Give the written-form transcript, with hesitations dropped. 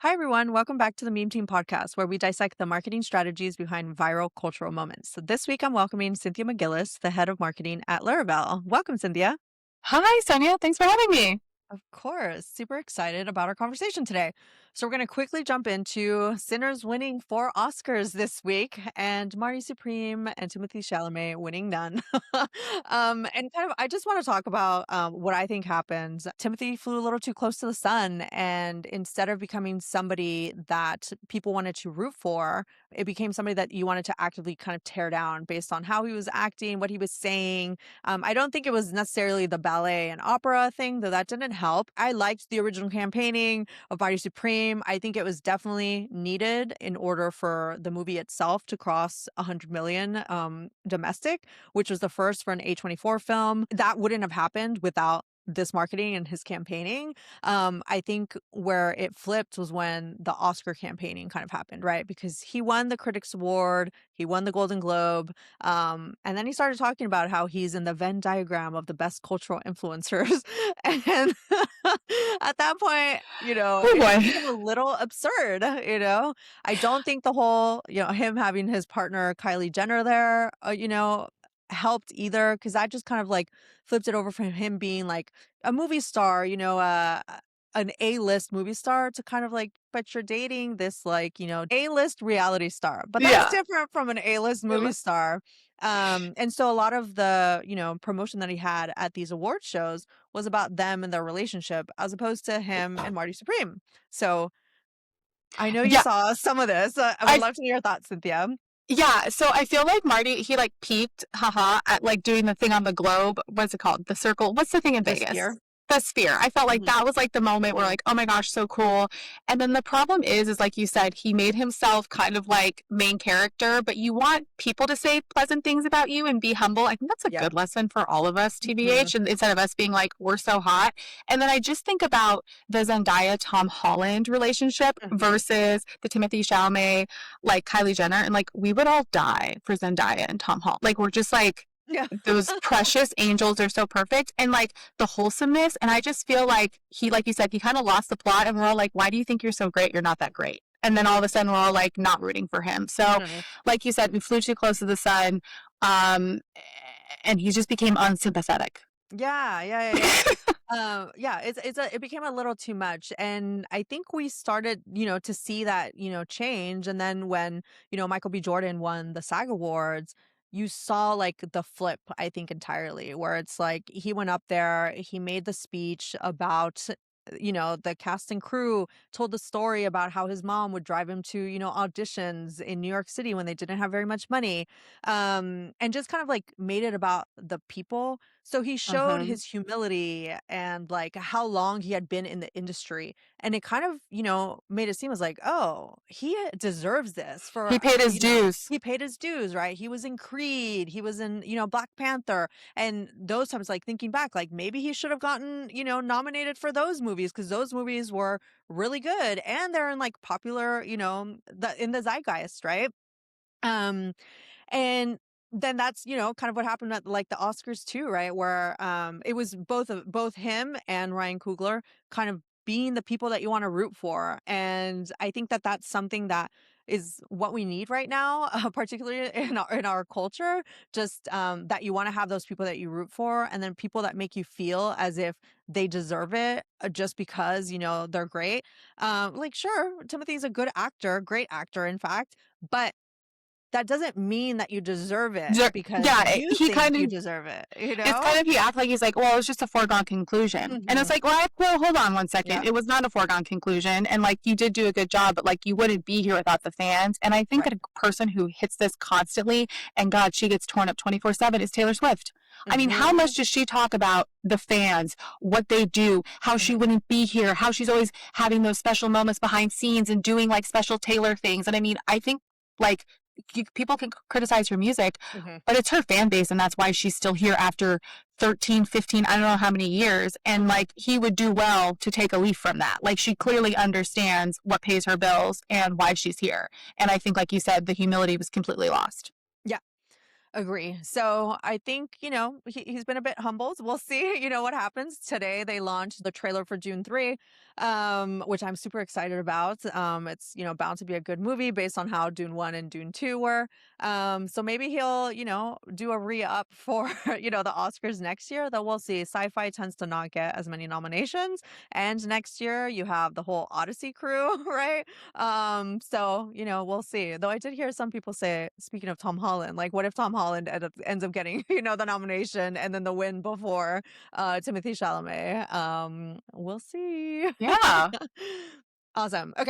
Hi, everyone. Welcome back to the Meme Team podcast, where we dissect the marketing strategies behind viral cultural moments. So this week, I'm welcoming Cynthia McGillis, the head of marketing at Laravel. Welcome, Cynthia. Hi, Sonia. Thanks for having me. Of course. Super excited about our conversation today. So, we're going to quickly jump into Sinners winning 4 Oscars this week and Marty Supreme and Timothée Chalamet winning none. And kind of, I just want to talk about what I think happened. Timothy flew a little too close to the sun, and instead of becoming somebody that people wanted to root for, it became somebody that you wanted to actively kind of tear down based on how he was acting, what he was saying. I don't think it was necessarily the ballet and opera thing, though that didn't help. I liked the original campaigning of Body Supreme. I think it was definitely needed in order for the movie itself to cross 100 million domestic, which was the first for an A24 film. That wouldn't have happened without this marketing and his campaigning. I think where it flipped was when the Oscar campaigning kind of happened, right? Because he won the Critics Award, he won the Golden Globe, and then he started talking about how he's in the Venn diagram of the best cultural influencers. And at that point, Oh it just boy. became a little absurd, you know? I don't think the whole, him having his partner Kylie Jenner there, helped either, because that just kind of like flipped it over from him being like a movie star, an A-list movie star to kind of like, but you're dating this like, A-list reality star. But that's Yeah. different from an A-list movie star. And so a lot of the, promotion that he had at these award shows was about them and their relationship as opposed to him and Marty Supreme. So I know you Yeah. saw some of this. I would I love to hear your thoughts, Cynthia. yeah, so I feel like Marty, he like peaked, haha, at like doing the thing on the globe. What's it called? The circle. What's the thing in This Vegas? year. The sphere. I felt like Mhm. that was like the moment where like, oh my gosh, so cool. And then the problem is like you said, he made himself kind of like main character, but you want people to say pleasant things about you and be humble. I think that's a Yeah. good lesson for all of us, Mhm. TBH, and instead of us being like, we're so hot. And then I just think about the Zendaya Tom Holland relationship Mhm. versus the Timothée Chalamet like Kylie Jenner, and like we would all die for Zendaya and Tom Holland. Like we're just like Yeah. those precious angels. They're so perfect, and like the wholesomeness. And I just feel like he, like you said, he kind of lost the plot, and we're all like, why do you think you're so great? You're not that great. And then all of a sudden, we're all like not rooting for him. So, Mhm. like you said, we flew too close to the sun, um, and he just became unsympathetic. Yeah, yeah, yeah, yeah. Yeah, it became a little too much, and I think we started, to see that, change. And then when Michael B. Jordan won the SAG Awards, you saw like the flip. I think entirely, where it's like he went up there, he made the speech about. The cast and crew told the story about how his mom would drive him to, auditions in New York City when they didn't have very much money. And just kind of like made it about the people, so he showed Mm-hmm. his humility and like how long he had been in the industry. And it kind of, made it seem as like, oh, he deserves this He for, paid his dues. he paid his dues, right? He was in Creed, he was in, Black Panther. And those times, like thinking back, like maybe he should have gotten, nominated for those movies because those movies were really good and they're in like popular, in the zeitgeist, right? Um, and then that's, kind of what happened at like the Oscars too, right? Where it was both him and Ryan Coogler kind of being the people that you want to root for. And I think that that's something that is what we need right now, particularly in our culture. Just that you want to have those people that you root for, and then people that make you feel as if they deserve it just because they're great. Like sure, Timothy's a good actor, great actor, in fact, but that doesn't mean that you deserve it because Yeah, you he think kind you of deserve it, it's kind of he act like he's like, well, it's just a foregone conclusion. And it's Mhm. like, well, hold on one second. Yeah, It was not a foregone conclusion. And like, you did do a good job, but like, you wouldn't be here without the fans. And I think right. a person who hits this constantly, and God, she gets torn up 24/7, is Taylor Swift. I mean, how Mhm. much does she talk about the fans, what they do, how she Mhm. wouldn't be here, how she's always having those special moments behind scenes and doing like special Taylor things? And I mean, I think like people can criticize her music, Mhm. but it's her fan base, and that's why she's still here after 13, 15, I don't know how many years. And Mhm. like, he would do well to take a leaf from that. Like, she Right. clearly understands what pays her bills and why she's here. And I think, like you said, the humility was completely lost. Yeah. Agree. So I think, he's been a bit humbled. We'll see, what happens. Today they launched the trailer for June 3, which I'm super excited about. It's, bound to be a good movie based on how Dune 1 and Dune 2 were. So maybe he'll, do a re-up for, the Oscars next year, though we'll see. Sci-fi tends to not get as many nominations. And next year you have the whole Odyssey crew, right? So, we'll see. Though I did hear some people say, speaking of Tom Holland, like, what if Tom Holland ends up getting, the nomination and then the win before Timothée Chalamet? We'll see. Yeah. Awesome. Okay.